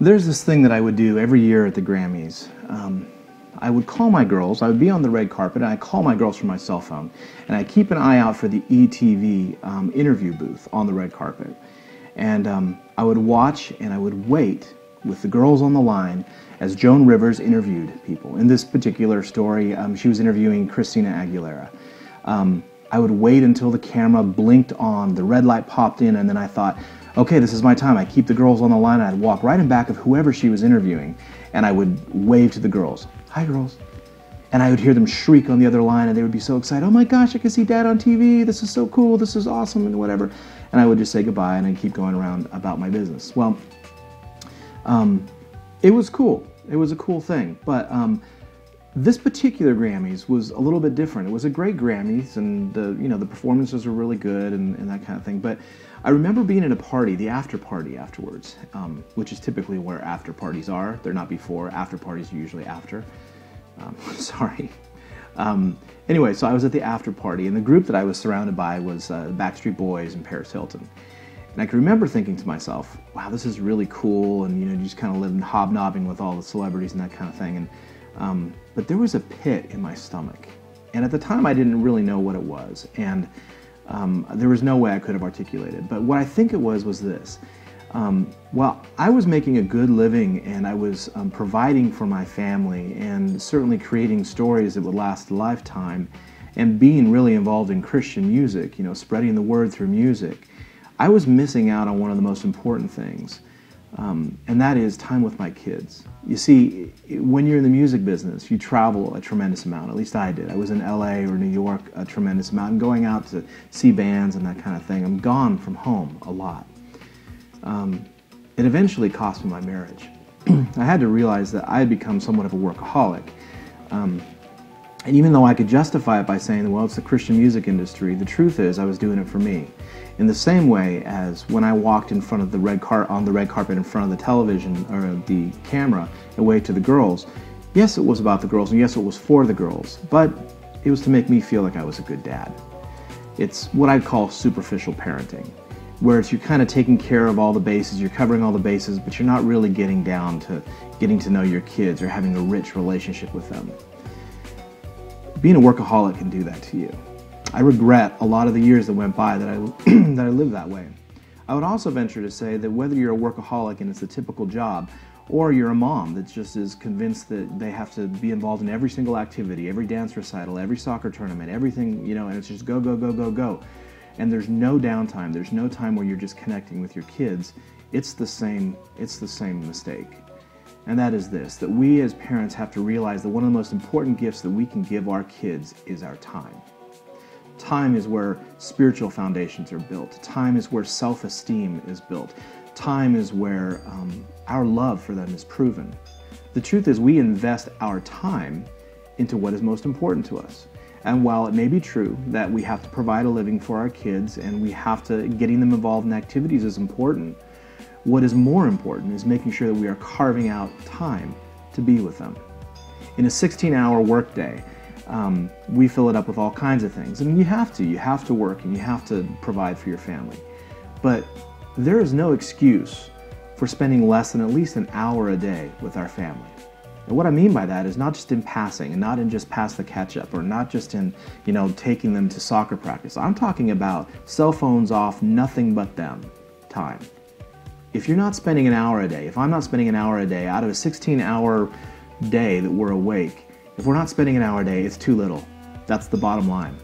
There's this thing that I would do every year at the Grammys. I would call my girls, I would be on the red carpet, and I'd call my girls from my cell phone, and I'd keep an eye out for the ETV interview booth on the red carpet. And I would watch and I would wait with the girls on the line as Joan Rivers interviewed people. In this particular story, she was interviewing Christina Aguilera. I would wait until the camera blinked on, the red light popped in, and then I thought, okay, this is my time. I'd keep the girls on the line, and I'd walk right in back of whoever she was interviewing, and I would wave to the girls. Hi, girls. And I would hear them shriek on the other line, and they would be so excited. Oh my gosh, I can see Dad on TV. This is so cool. This is awesome, and whatever. And I would just say goodbye, and I'd keep going around about my business. Well, it was cool. It was a cool thing. But this particular Grammys was a little bit different. It was a great Grammys, and the performances were really good and that kind of thing. But I remember being at a party, the after party afterwards, which is typically where after parties are. They're not before. After parties are usually after. Sorry. Anyway, so I was at the after party, and the group that I was surrounded by was Backstreet Boys and Paris Hilton. And I can remember thinking to myself, wow, this is really cool, and you just kind of living hobnobbing with all the celebrities and that kind of thing. And but there was a pit in my stomach, and at the time I didn't really know what it was, and there was no way I could have articulated. But what I think it was this. Well, I was making a good living, and I was providing for my family, and certainly creating stories that would last a lifetime, and being really involved in Christian music, spreading the word through music. I was missing out on one of the most important things, and that is time with my kids. You see, when you're in the music business, you travel a tremendous amount. At least I did. I was in LA or New York a tremendous amount, and going out to see bands and that kind of thing. I'm gone from home a lot. It eventually cost me my marriage. I had to realize that I had become somewhat of a workaholic. And even though I could justify it by saying, well, it's the Christian music industry, the truth is I was doing it for me. In the same way as when I walked in front of the on the red carpet in front of the television or the camera and waved to the girls, yes, it was about the girls, and yes, it was for the girls, but it was to make me feel like I was a good dad. It's what I'd call superficial parenting, where you're kind of taking care of all the bases, you're covering all the bases, but you're not really getting down to getting to know your kids or having a rich relationship with them. Being a workaholic can do that to you. I regret a lot of the years that went by that I lived that way. I would also venture to say that whether you're a workaholic and it's a typical job, or you're a mom that just is convinced that they have to be involved in every single activity, every dance recital, every soccer tournament, everything, and it's just go, go, go, go, go. And there's no downtime, there's no time where you're just connecting with your kids. It's the same mistake. And that is this, that we as parents have to realize that one of the most important gifts that we can give our kids is our time. Time is where spiritual foundations are built. Time is where self-esteem is built. Time is where our love for them is proven. The truth is we invest our time into what is most important to us. And while it may be true that we have to provide a living for our kids and getting them involved in activities is important, what is more important is making sure that we are carving out time to be with them. In a 16-hour workday, we fill it up with all kinds of things. And you have to work and you have to provide for your family. But there is no excuse for spending less than at least an hour a day with our family. And what I mean by that is not just in passing and not in just pass the catch-up or not just in, taking them to soccer practice. I'm talking about cell phones off, nothing but them time. If you're not spending an hour a day, if I'm not spending an hour a day out of a 16-hour day that we're awake, if we're not spending an hour a day, it's too little. That's the bottom line.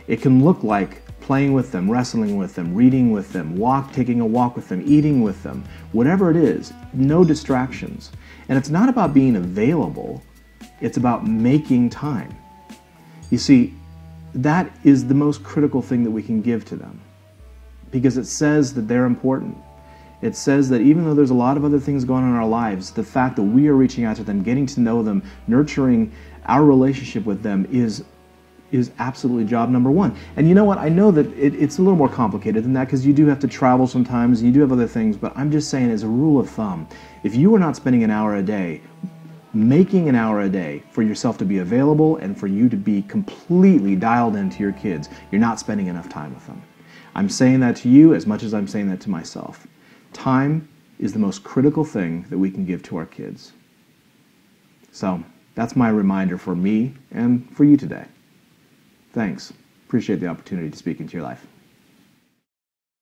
It can look like playing with them, wrestling with them, reading with them, taking a walk with them, eating with them, whatever it is, no distractions. And it's not about being available, it's about making time. You see, that is the most critical thing that we can give to them, because it says that they're important. It says that even though there's a lot of other things going on in our lives, the fact that we are reaching out to them, getting to know them, nurturing our relationship with them is absolutely job number one. And you know what? I know that it's a little more complicated than that because you do have to travel sometimes and you do have other things, but I'm just saying as a rule of thumb, if you are not spending an hour a day, making an hour a day for yourself to be available and for you to be completely dialed into your kids, you're not spending enough time with them. I'm saying that to you as much as I'm saying that to myself. Time is the most critical thing that we can give to our kids. So that's my reminder for me and for you today. Thanks. Appreciate the opportunity to speak into your life.